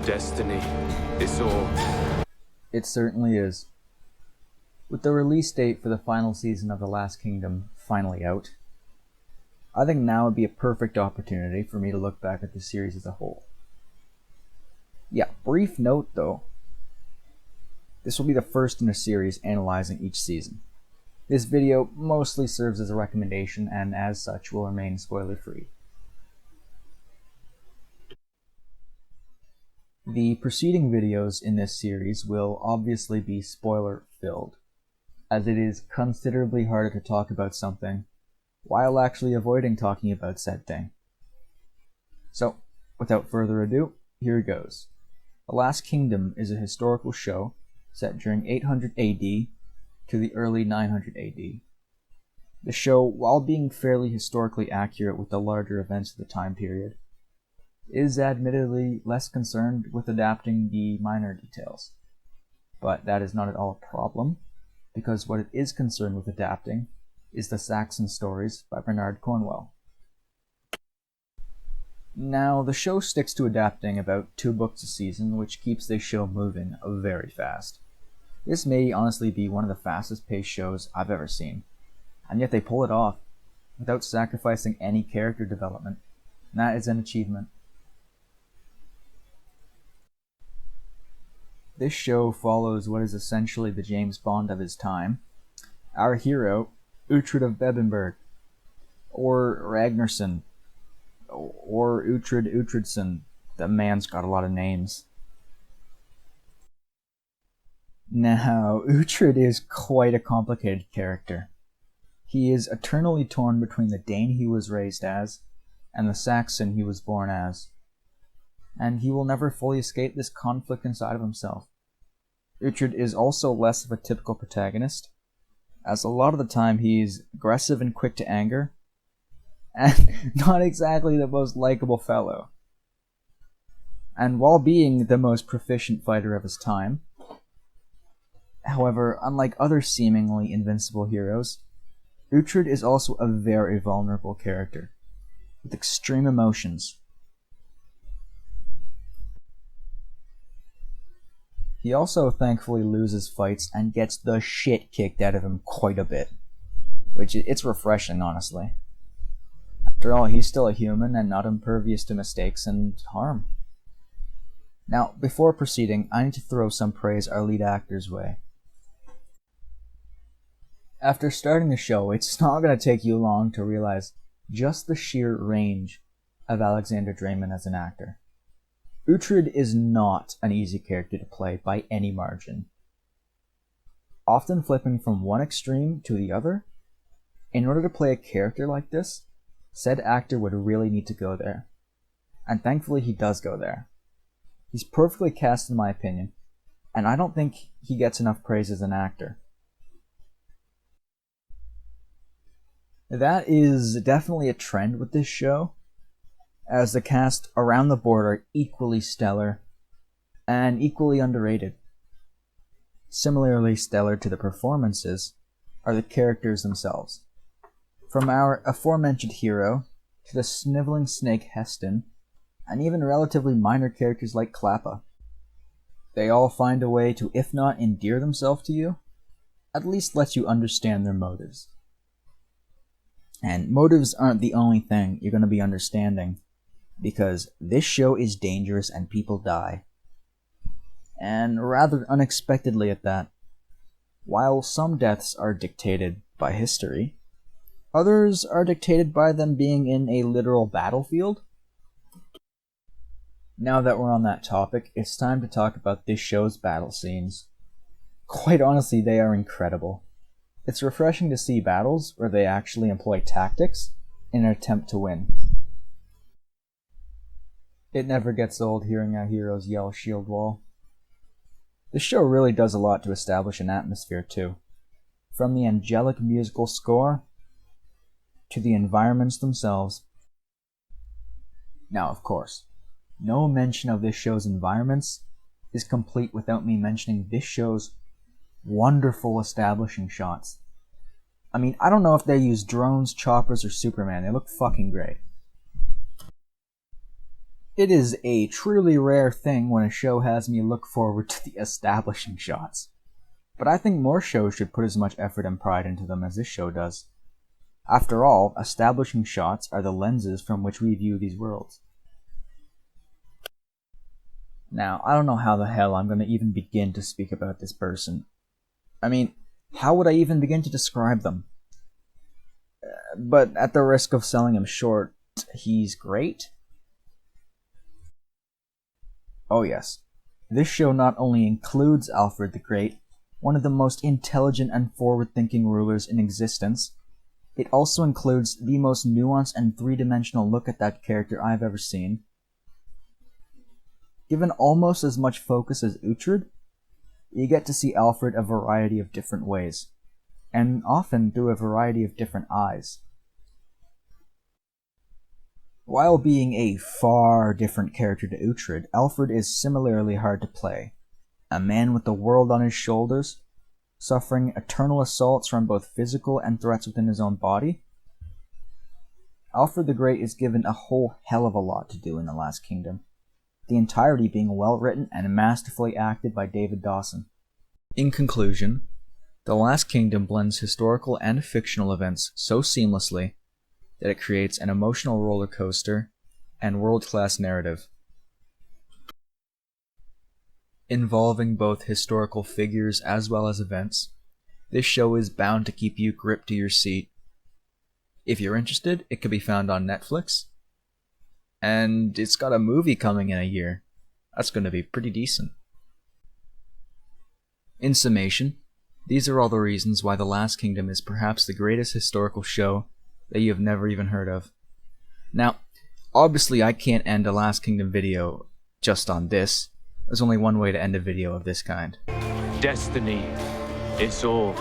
destiny. It's all. It certainly is. With the release date for the final season of The Last Kingdom finally out, I think now would be a perfect opportunity for me to look back at the series as a whole. Yeah, brief note though. This will be the first in a series analyzing each season. This video mostly serves as a recommendation and as such will remain spoiler-free. The preceding videos in this series will obviously be spoiler-filled, as it is considerably harder to talk about something while actually avoiding talking about said thing. So, without further ado, here goes. The Last Kingdom is a historical show set during 800 AD to the early 900 AD. The show, while being fairly historically accurate with the larger events of the time period, is admittedly less concerned with adapting the minor details. But that is not at all a problem, because what it is concerned with adapting is the Saxon Stories by Bernard Cornwell. Now, the show sticks to adapting about 2 books a season, which keeps this show moving very fast. This may honestly be one of the fastest paced shows I've ever seen, and yet they pull it off without sacrificing any character development, and that is an achievement. This show follows what is essentially the James Bond of his time, our hero, Uhtred of Bebbanburg, or Ragnarsson, or Uhtred Uhtredsson. The man's got a lot of names. Now, Uhtred is quite a complicated character. He is eternally torn between the Dane he was raised as and the Saxon he was born as, and he will never fully escape this conflict inside of himself. Uhtred is also less of a typical protagonist, as a lot of the time he's aggressive and quick to anger, and not exactly the most likable fellow. And while being the most proficient fighter of his time, however, unlike other seemingly invincible heroes, Uhtred is also a very vulnerable character, with extreme emotions. He also thankfully loses fights and gets the shit kicked out of him quite a bit, which it's refreshing, honestly. After all, he's still a human and not impervious to mistakes and harm. Now, before proceeding, I need to throw some praise our lead actor's way. After starting the show, it's not going to take you long to realize just the sheer range of Alexander Dreymon as an actor. Uhtred is not an easy character to play by any margin. Often flipping from one extreme to the other, in order to play a character like this, said actor would really need to go there. And thankfully he does go there. He's perfectly cast in my opinion, and I don't think he gets enough praise as an actor. That is definitely a trend with this show, as the cast around the board are equally stellar and equally underrated. Similarly stellar to the performances are the characters themselves. From our aforementioned hero to the sniveling snake Heston, and even relatively minor characters like Klappa. They all find a way to, if not endear themselves to you, at least let you understand their motives. And motives aren't the only thing you're going to be understanding, because this show is dangerous and people die. And rather unexpectedly at that. While some deaths are dictated by history, others are dictated by them being in a literal battlefield. Now that we're on that topic, it's time to talk about this show's battle scenes. Quite honestly, they are incredible. It's refreshing to see battles where they actually employ tactics in an attempt to win. It never gets old hearing our heroes yell shield wall. The show really does a lot to establish an atmosphere too. From the angelic musical score to the environments themselves. Now, of course, no mention of this show's environments is complete without me mentioning this show's wonderful establishing shots. I mean, I don't know if they use drones, choppers, or Superman. They look fucking great. It is a truly rare thing when a show has me look forward to the establishing shots. But I think more shows should put as much effort and pride into them as this show does. After all, establishing shots are the lenses from which we view these worlds. Now, I don't know how the hell I'm going to even begin to speak about this person. I mean, how would I even begin to describe them? But at the risk of selling him short, he's great? Oh yes, this show not only includes Alfred the Great, one of the most intelligent and forward-thinking rulers in existence, it also includes the most nuanced and three-dimensional look at that character I've ever seen. Given almost as much focus as Uhtred, you get to see Alfred a variety of different ways, and often through a variety of different eyes. While being a far different character to Uhtred, Alfred is similarly hard to play. A man with the world on his shoulders, suffering eternal assaults from both physical and threats within his own body. Alfred the Great is given a whole hell of a lot to do in The Last Kingdom, the entirety being well written and masterfully acted by David Dawson. In conclusion, The Last Kingdom blends historical and fictional events so seamlessly that it creates an emotional roller coaster and world-class narrative. Involving both historical figures as well as events, this show is bound to keep you gripped to your seat. If you're interested, it can be found on Netflix, and it's got a movie coming in a year. That's going to be pretty decent. In summation, these are all the reasons why The Last Kingdom is perhaps the greatest historical show that you have never even heard of. Now, obviously I can't end a Last Kingdom video just on this. There's only one way to end a video of this kind. Destiny is all.